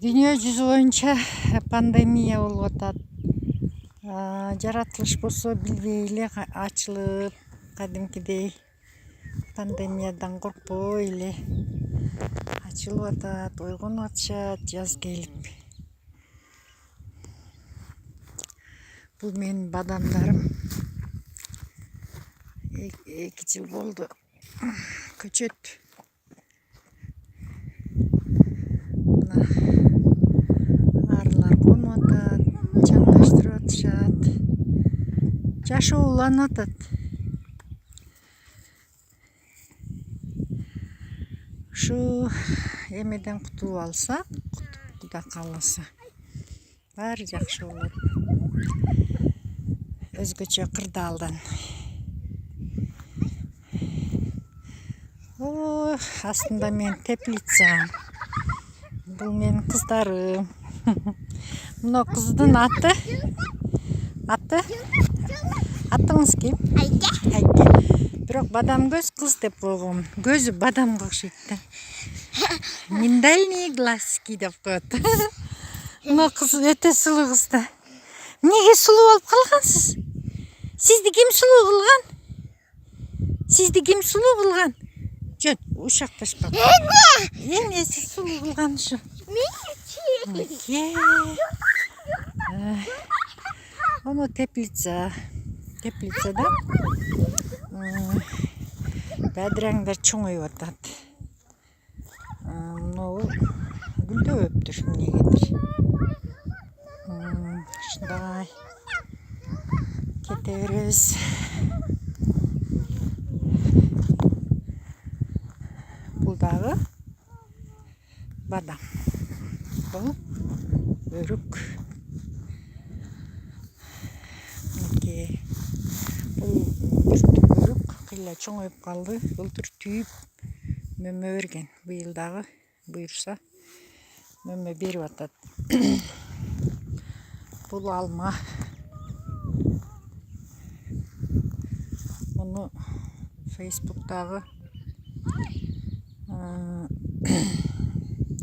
Dünya жүзү боюнча пандемия болуп атат. Жаратылыш болсо билбей эле ачылып, кадимкидей пандемиядан коркпой эле ачылып атат, ойгонуп атышат жаз келип. Бул менин бадамдарым. 2 жыл болду. Көчөт. Арылар конуп атат, чаңдаштырып атышат. Жашоо уланып атат. Ушу эмеден кутулуп алсак, Кудай кааласа, баары жакшы болот. Өзгөчө кырдаалдан. Астында мен теплица. Бул менин кыздарым. Мына кыздын аты. Атыңыз ким? Айке. Бирок бадам көз кыз деп койгом. Көзү бадамга окшойт да. Миндальные глазки деп коет. Мына кыз өтө сулуу кыз да. Эмнеге сулуу болуп калгансыз? Сизди ким сулуу кылган? Жөн, ушакташпа. Эмнеси сулуу кылган ушу? Оно теплицада бадыраңдар чоңоюп атат. Могу гүлдөбөптүр эмнегедир. Ушундай кете беребиз. Бул дагы бадам. Бул өрүк. Бул өрүк кыйла чоңоюп калды. Былтыр түйүп мөмө берген. Быйыл дагы буюрса мөмө берип атат. Бул алма. Муну Facebook'тагы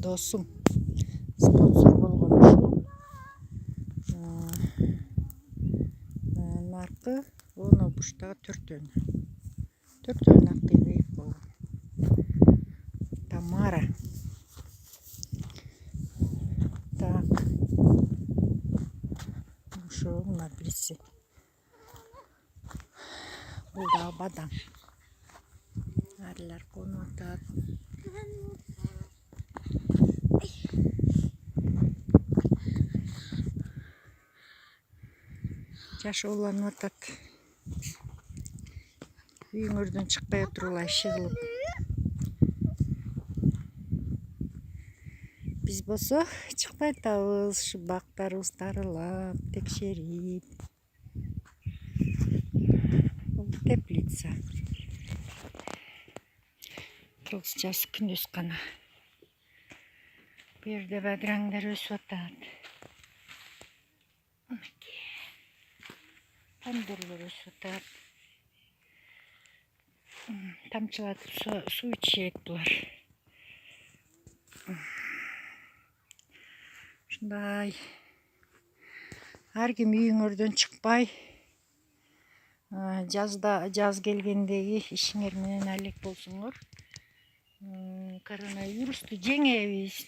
досум спонсор болгон ушул. Наркы оно буштагы 4 наркы бейик болгон. Тамара. Так. Ушул мына бирisi. Бул дагы бадам. Арылар конуп атат. Жашоо уланып атат. Үйүңөрдөн чыкпай отурула иши кылып. Биз болсо чыкпай атабыз, ушу бактарыбызды аралап, текшерип. Бул теплица. Кыргызчасы күндөз гана. Бу жерде бадыраңдар өсүп атат. Помидорлор өсүп атат. Тамчылатып суу ичет булар. Ушундай. Ар ким үйүңөрдөн чыкпай, жаз келгендеги ишиңер менен алек болсоңор, коронавирусту жеңебиз.